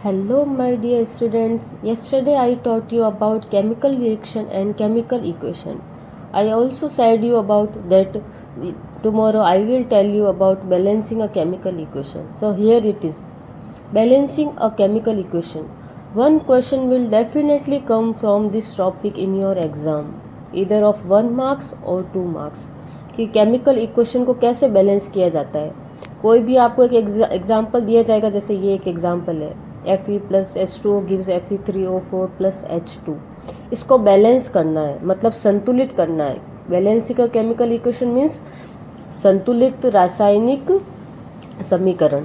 Hello, my dear students. Yesterday I taught you about chemical reaction and chemical equation. I also said you about that tomorrow I will tell you about balancing a chemical equation. So here it is. Balancing a chemical equation. One question will definitely come from this topic in your exam, either of 1 marks or 2 marks. कि chemical equation को कैसे balance किया जाता है. कोई भी आपको एक एग्जाम्पल दिया जाएगा, जैसे ये एक एग्जाम्पल है Fe plus H2O gives Fe3O4 plus H2. इसको बैलेंस करना है, मतलब संतुलित करना है. बैलेंसिंग का केमिकल इक्वेशन मीन्स संतुलित रासायनिक समीकरण.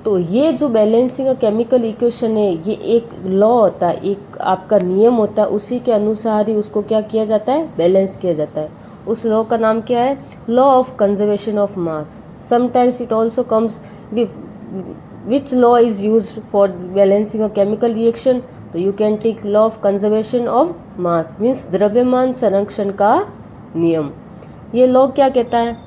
तो ये जो बैलेंसिंग का केमिकल इक्वेशन है, ये एक लॉ होता है, एक आपका नियम होता है. उसी के अनुसार ही उसको क्या किया जाता है, बैलेंस किया जाता है. उस लॉ का नाम क्या है, law of conservation of mass. Sometimes it also comes which law is used for balancing a chemical reaction. तो you can take law of conservation of mass means द्रव्यमान संरक्षण का नियम. ये लॉ क्या कहता है,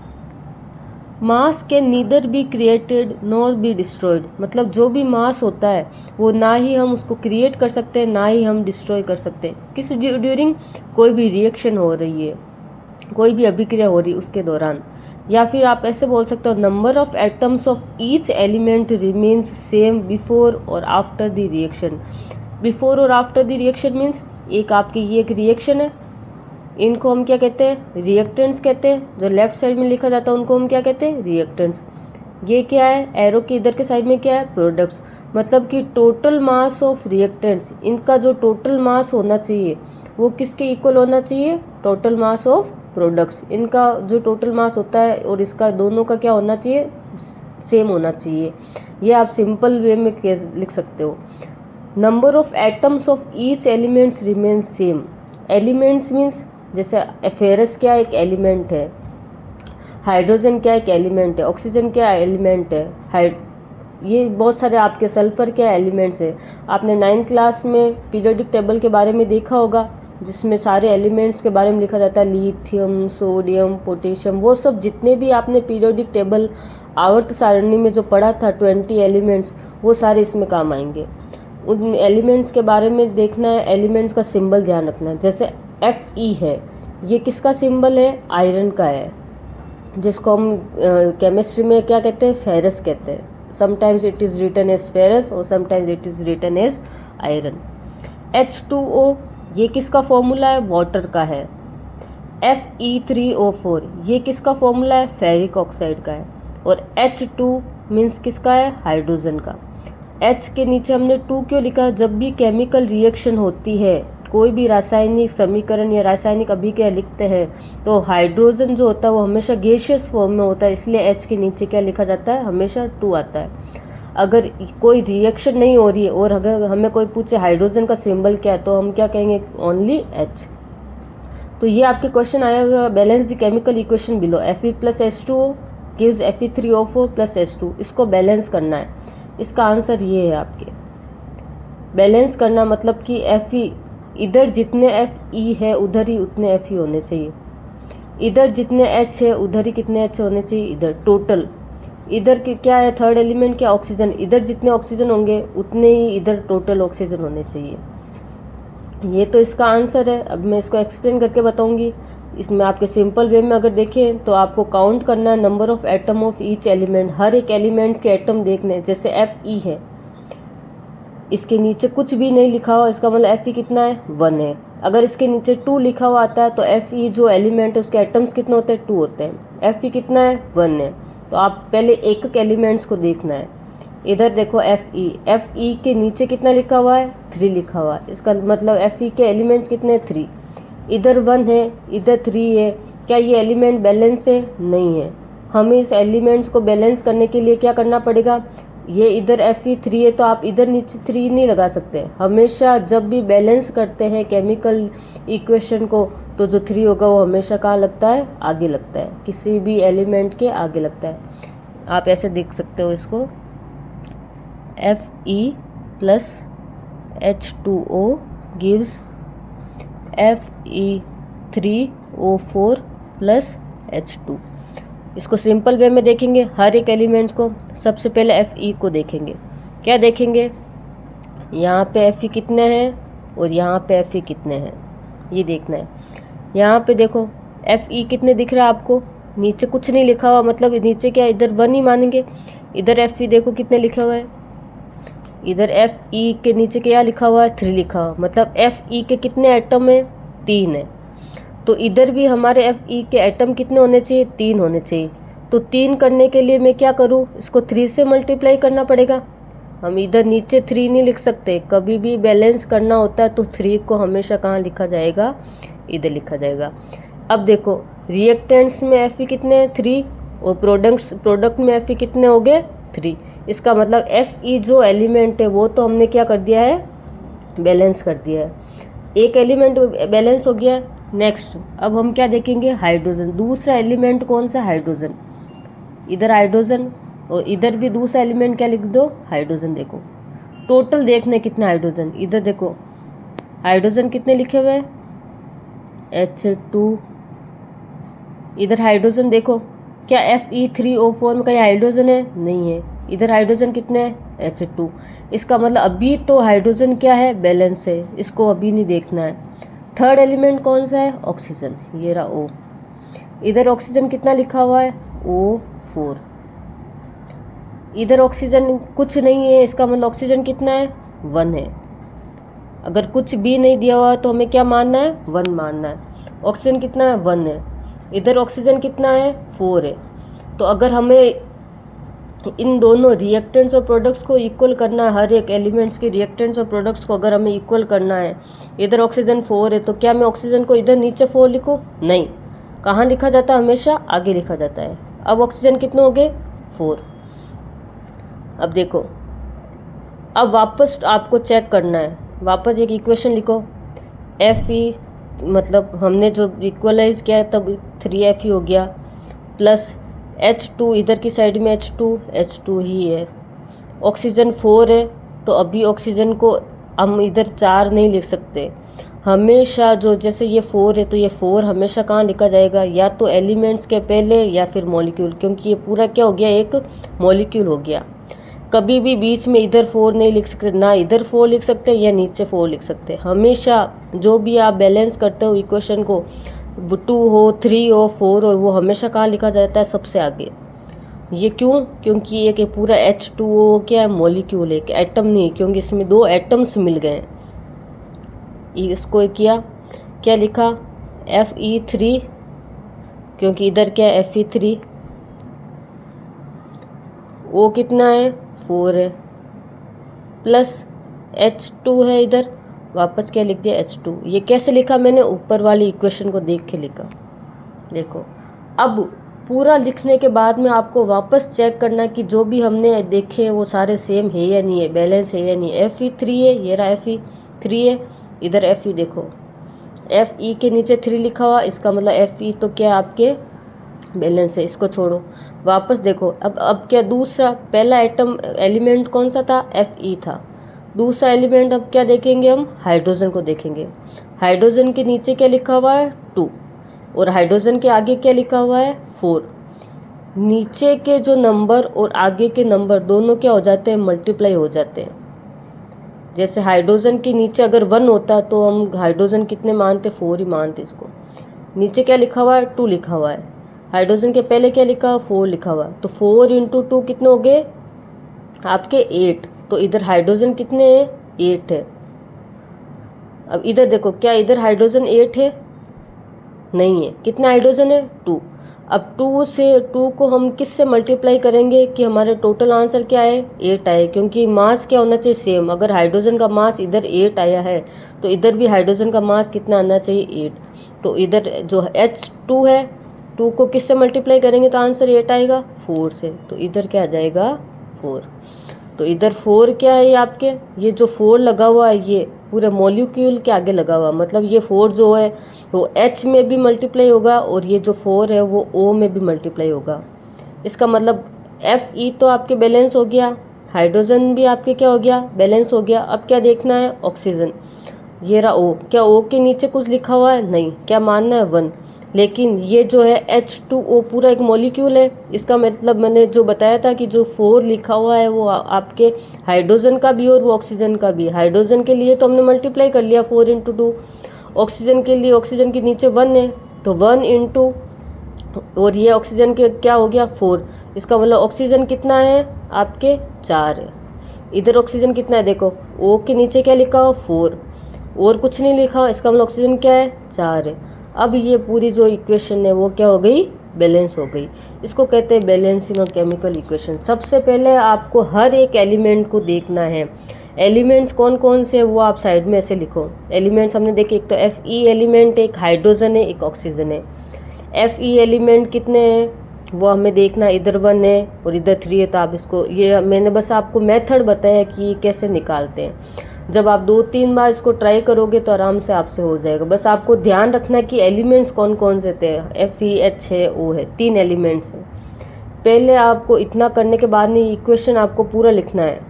मास can neither be created nor be destroyed. मतलब जो भी मास होता है वो ना ही हम उसको क्रिएट कर सकते हैं, ना ही हम डिस्ट्रॉय कर सकते हैं. किस ड्यूरिंग, कोई भी रिएक्शन हो रही है, कोई भी अभिक्रिया हो रही है उसके दौरान. या फिर आप ऐसे बोल सकते हो, number of atoms of each element remains same before और आफ्टर द रिएक्शन. बिफोर और आफ्टर द रिएक्शन मीन्स एक आपकी ये एक रिएक्शन है, इनको हम क्या कहते हैं, रिएक्टेंट्स कहते हैं. जो लेफ्ट साइड में लिखा जाता है उनको हम क्या कहते हैं, रिएक्टेंट्स. ये क्या है, एरो के इधर के साइड में क्या है, प्रोडक्ट्स. मतलब कि टोटल मास ऑफ रिएक्टेंट्स, इनका जो टोटल मास होना चाहिए वो किसके इक्वल होना चाहिए, टोटल मास ऑफ प्रोडक्ट्स. इनका जो टोटल मास होता है और इसका दोनों का क्या होना चाहिए, सेम होना चाहिए. ये आप सिंपल वे में लिख सकते हो. Number of atoms of each elements remain same. Elements means जैसे फेरस क्या एक एलिमेंट है, हाइड्रोजन क्या एक एलिमेंट है, ऑक्सीजन क्या एलिमेंट है, ये बहुत सारे आपके सल्फर क्या एलिमेंट्स है. आपने 9th क्लास में पीरियोडिक टेबल के बारे में देखा होगा, जिसमें सारे एलिमेंट्स के बारे में लिखा जाता है, लिथियम, सोडियम, पोटेशियम. वो सब जितने भी आपने पीरियोडिक टेबल आवर्त सारणी में जो पढ़ा था 20 एलिमेंट्स, वो सारे इसमें काम आएंगे. उन एलिमेंट्स के बारे में देखना है, एलिमेंट्स का सिंबल ध्यान रखना है. जैसे Fe है, ये किसका सिंबल है, आयरन का है, जिसको हम केमिस्ट्री में क्या कहते हैं, फेरस कहते हैं. Sometimes it is written as ferrous और sometimes it is written as iron. H2O ये किसका फॉर्मूला है, वाटर का है. Fe3O4 ये किसका फॉर्मूला है, फेरिक ऑक्साइड का है. और H2 मीन्स किसका है, हाइड्रोजन का. H के नीचे हमने 2 क्यों लिखा, जब भी केमिकल रिएक्शन होती है, कोई भी रासायनिक समीकरण या रासायनिक अभिक्रिया लिखते हैं, तो हाइड्रोजन जो होता है वो हमेशा गैसियस फॉर्म में होता है, इसलिए H के नीचे क्या लिखा जाता है, हमेशा 2 आता है. अगर कोई रिएक्शन नहीं हो रही है और अगर हमें कोई पूछे हाइड्रोजन का सिंबल क्या है, तो हम क्या कहेंगे, ओनली H. तो ये आपके क्वेश्चन आएगा, balance the chemical equation below. Fe plus H2O gives Fe3O4 plus H2. इसको बैलेंस करना है. इसका आंसर ये है आपके. बैलेंस करना मतलब कि Fe इधर जितने Fe है उधर ही उतने Fe होने चाहिए, इधर जितने H है उधर ही कितने H होने चाहिए, इधर टोटल. इधर के क्या है, थर्ड एलिमेंट क्या, ऑक्सीजन. इधर जितने ऑक्सीजन होंगे उतने ही इधर टोटल ऑक्सीजन होने चाहिए. ये तो इसका आंसर है. अब मैं इसको एक्सप्लेन करके बताऊंगी. इसमें आपके सिंपल वे में अगर देखें तो आपको काउंट करना है number of atom of each element. हर एक एलिमेंट के एटम देखने. जैसे Fe है, इसके नीचे कुछ भी नहीं लिखा हुआ, इसका मतलब Fe कितना है, 1 है. अगर इसके नीचे 2 लिखा हुआ आता है तो Fe जो एलिमेंट है उसके एटम्स कितने होते हैं, 2 होते हैं. Fe कितना है, 1 है. तो आप पहले एक एलिमेंट्स को देखना है. इधर देखो Fe के नीचे कितना लिखा हुआ है, 3 लिखा हुआ है. इसका मतलब Fe के एलिमेंट्स कितने हैं, 3. इधर 1 है, इधर 3 है. क्या ये एलिमेंट बैलेंस है, नहीं है. हमें इस एलिमेंट्स को बैलेंस करने के लिए क्या करना पड़ेगा, ये इधर Fe3 है तो आप इधर नीचे 3 नहीं लगा सकते. हमेशा जब भी बैलेंस करते हैं केमिकल इक्वेशन को, तो जो 3 होगा वो हमेशा कहाँ लगता है, आगे लगता है, किसी भी एलिमेंट के आगे लगता है. आप ऐसे देख सकते हो इसको, Fe plus H2O gives Fe3O4 plus H2. इसको सिंपल वे में देखेंगे हर एक एलिमेंट्स को. सबसे पहले Fe को देखेंगे. क्या देखेंगे, यहाँ पे Fe कितने हैं और यहाँ पे Fe कितने हैं, ये देखना है। यहाँ पे देखो Fe कितने दिख रहा है आपको, नीचे कुछ नहीं लिखा हुआ, मतलब नीचे क्या इधर 1 ही मानेंगे। इधर Fe देखो कितने लिखे हुए हैं, इधर Fe के नीचे क्या लिखा हुआ है, 3 लिखा हुआ, मतलब Fe के कितने एटम है, 3 है। तो इधर भी हमारे Fe के एटम कितने होने चाहिए, 3 होने चाहिए। तो 3 करने के लिए मैं क्या करूँ, इसको 3 से मल्टीप्लाई करना पड़ेगा। हम इधर नीचे 3 नहीं लिख सकते, कभी भी बैलेंस करना होता है तो 3 को हमेशा कहाँ लिखा जाएगा, इधर लिखा जाएगा। अब देखो रिएक्टेंट्स में Fe कितने हैं, 3, और प्रोडक्ट में Fe कितने हो गए, 3। इसका मतलब Fe जो एलिमेंट है वो तो हमने क्या कर दिया है, बैलेंस कर दिया है, एक एलिमेंट बैलेंस हो गया है। नेक्स्ट अब हम क्या देखेंगे, हाइड्रोजन। दूसरा एलिमेंट कौन सा, हाइड्रोजन। इधर हाइड्रोजन और इधर भी दूसरा एलिमेंट क्या लिख दो, हाइड्रोजन। देखो टोटल देखने कितने हाइड्रोजन, इधर देखो हाइड्रोजन कितने लिखे हुए हैं, H2। इधर हाइड्रोजन देखो, क्या Fe3O4 में कहीं हाइड्रोजन है, नहीं है। इधर हाइड्रोजन कितने हैं, H2। इसका मतलब अभी तो हाइड्रोजन क्या है, बैलेंस है, इसको अभी नहीं देखना है। थर्ड एलिमेंट कौन सा है, ऑक्सीजन, ये रहा O। इधर ऑक्सीजन कितना लिखा हुआ है, O4। इधर ऑक्सीजन कुछ नहीं है, इसका मतलब ऑक्सीजन कितना है, 1 है। अगर कुछ भी नहीं दिया हुआ तो हमें क्या मानना है, 1 मानना है। ऑक्सीजन कितना है, 1 है। इधर ऑक्सीजन कितना है, 4 है। तो अगर हमें इन दोनों रिएक्टेंट्स और प्रोडक्ट्स को इक्वल करना है, हर एक एलिमेंट्स के रिएक्टेंट्स और प्रोडक्ट्स को अगर हमें इक्वल करना है, इधर ऑक्सीजन 4 है, तो क्या मैं ऑक्सीजन को इधर नीचे 4 लिखूँ, नहीं। कहाँ लिखा जाता है, हमेशा आगे लिखा जाता है। अब ऑक्सीजन कितने हो गए, 4। अब देखो, अब वापस आपको चेक करना है, वापस एक इक्वेशन लिखो। Fe मतलब हमने जो इक्वलाइज किया है तब 3Fe हो गया, प्लस H2, इधर की साइड में H2 ही है। ऑक्सीजन 4 है, तो अभी ऑक्सीजन को हम इधर 4 नहीं लिख सकते, हमेशा जो जैसे ये 4 है तो ये 4 हमेशा कहाँ लिखा जाएगा, या तो एलिमेंट्स के पहले या फिर मॉलिक्यूल, क्योंकि ये पूरा क्या हो गया, एक मॉलिक्यूल हो गया। कभी भी बीच में इधर 4 नहीं लिख सकते, ना इधर 4 लिख सकते या नीचे 4 लिख सकते। हमेशा जो भी आप बैलेंस करते हो इक्वेशन को, 2 हो, 3 हो, 4 हो, वो हमेशा कहाँ लिखा जाता है, सबसे आगे। ये क्यों, क्योंकि ये पूरा H2O क्या है, मॉलिक्यूल है, एक एटम नहीं, क्योंकि इसमें 2 एटम्स मिल गए। इसको किया, क्या लिखा, Fe3, क्योंकि इधर क्या है, Fe3। O कितना है, 4 है, प्लस H2 है, इधर वापस क्या लिख दिया, H2। ये कैसे लिखा मैंने, ऊपर वाली इक्वेशन को देख के लिखा। देखो अब पूरा लिखने के बाद में आपको वापस चेक करना कि जो भी हमने देखे हैं वो सारे सेम है या नहीं है, बैलेंस है या नहीं है। Fe3 है, ये रहा Fe3 है, इधर Fe देखो, Fe के नीचे 3 लिखा हुआ, इसका मतलब Fe तो क्या आपके बैलेंस है। इसको छोड़ो, वापस देखो। अब क्या दूसरा, पहला एलिमेंट कौन सा था, Fe था। दूसरा एलिमेंट अब क्या देखेंगे हम, हाइड्रोजन को देखेंगे। हाइड्रोजन के नीचे क्या लिखा हुआ है, 2, और हाइड्रोजन के आगे क्या लिखा हुआ है, 4। नीचे के जो नंबर और आगे के नंबर दोनों क्या हो जाते हैं, मल्टीप्लाई हो जाते हैं। जैसे हाइड्रोजन के नीचे अगर 1 होता तो हम हाइड्रोजन कितने मानते, 4 ही मानते इसको। नीचे क्या लिखा हुआ है, 2 लिखा हुआ है। हाइड्रोजन के पहले क्या लिखा, 4 लिखा हुआ, तो 4 × 2 कितने हो गए आपके, 8। तो इधर हाइड्रोजन कितने हैं, 8 है। अब इधर देखो, क्या इधर हाइड्रोजन 8 है, नहीं है। कितना हाइड्रोजन है, 2। अब 2 को हम किस से मल्टीप्लाई करेंगे कि हमारे टोटल आंसर क्या है, 8 आए, क्योंकि मास क्या होना चाहिए, सेम। अगर हाइड्रोजन का मास इधर 8 आया है तो इधर भी हाइड्रोजन का मास कितना आना चाहिए, 8। तो इधर जो H2 है, 2 को किस से मल्टीप्लाई करेंगे तो आंसर 8 आएगा, 4 से। तो इधर क्या आ जाएगा, 4। तो इधर 4 क्या है, ये आपके ये जो 4 लगा हुआ है ये पूरे मॉलिक्यूल के आगे लगा हुआ, मतलब ये 4 जो है वो H में भी मल्टीप्लाई होगा और ये जो 4 है वो O में भी मल्टीप्लाई होगा। इसका मतलब Fe तो आपके बैलेंस हो गया, हाइड्रोजन भी आपके क्या हो गया, बैलेंस हो गया। अब क्या देखना है, ऑक्सीजन। ये रहा ओ, क्या ओ के नीचे कुछ लिखा हुआ है? नहीं। क्या मानना है? 1। लेकिन ये जो है H2O पूरा एक मॉलिक्यूल है, इसका मतलब मैंने जो बताया था कि जो 4 लिखा हुआ है वो आपके हाइड्रोजन का भी और वो ऑक्सीजन का भी। हाइड्रोजन के लिए तो हमने मल्टीप्लाई कर लिया 4 × 2, ऑक्सीजन के लिए ऑक्सीजन के नीचे 1 है तो 1 × और ये ऑक्सीजन के क्या हो गया 4। इसका मतलब ऑक्सीजन कितना है आपके 4 है। इधर ऑक्सीजन कितना है देखो, ओ के नीचे क्या लिखा हो 4 और कुछ नहीं लिखा, इसका मतलब ऑक्सीजन क्या है 4 है। अब ये पूरी जो इक्वेशन है वो क्या हो गई, बैलेंस हो गई। इसको कहते हैं बैलेंसिंग ऑफ केमिकल इक्वेशन। सबसे पहले आपको हर एक एलिमेंट को देखना है। एलिमेंट्स कौन कौन से वो आप साइड में ऐसे लिखो। एलिमेंट्स हमने देखे, एक तो Fe एलिमेंट, एक हाइड्रोजन है, एक ऑक्सीजन है। Fe एलिमेंट कितने हैं वो हमें देखना, इधर 1 है और इधर 3 है। तो आप इसको, ये मैंने बस आपको मेथड बताया कि कैसे निकालते हैं। जब आप 2-3 बार इसको ट्राई करोगे तो आराम से आपसे हो जाएगा। बस आपको ध्यान रखना है कि एलिमेंट्स कौन कौन से थे। Fe, H है, O है, 3 एलिमेंट्स हैं। पहले आपको इतना करने के बाद नहीं इक्वेशन आपको पूरा लिखना है।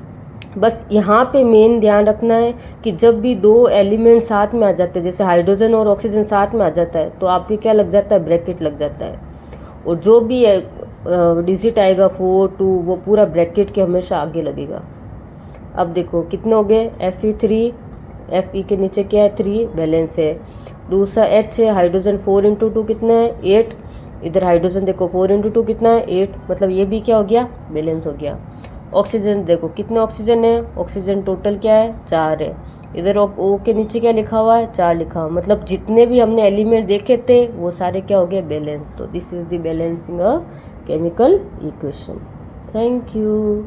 बस यहाँ पे मेन ध्यान रखना है कि जब भी 2 एलिमेंट साथ में आ जाते हैं, जैसे हाइड्रोजन और ऑक्सीजन साथ में आ जाता है, तो आपके क्या लग जाता है, ब्रैकेट लग जाता है। और जो भी डिजिट आएगा 4, 2 वो पूरा ब्रैकेट के हमेशा आगे लगेगा। अब देखो कितने हो गए, Fe3, Fe के नीचे क्या है 3, बैलेंस है। दूसरा H है, हाइड्रोजन 4 × 2 कितना है 8। इधर हाइड्रोजन देखो 4 × 2 कितना है 8, मतलब ये भी क्या हो गया, बैलेंस हो गया। ऑक्सीजन देखो कितने ऑक्सीजन है, ऑक्सीजन टोटल क्या है 4 है। इधर O के नीचे क्या लिखा हुआ है 4 लिखा हुआ, मतलब जितने भी हमने एलिमेंट देखे थे वो सारे क्या हो गए, बैलेंस। तो this is the balancing a chemical equation. Thank you.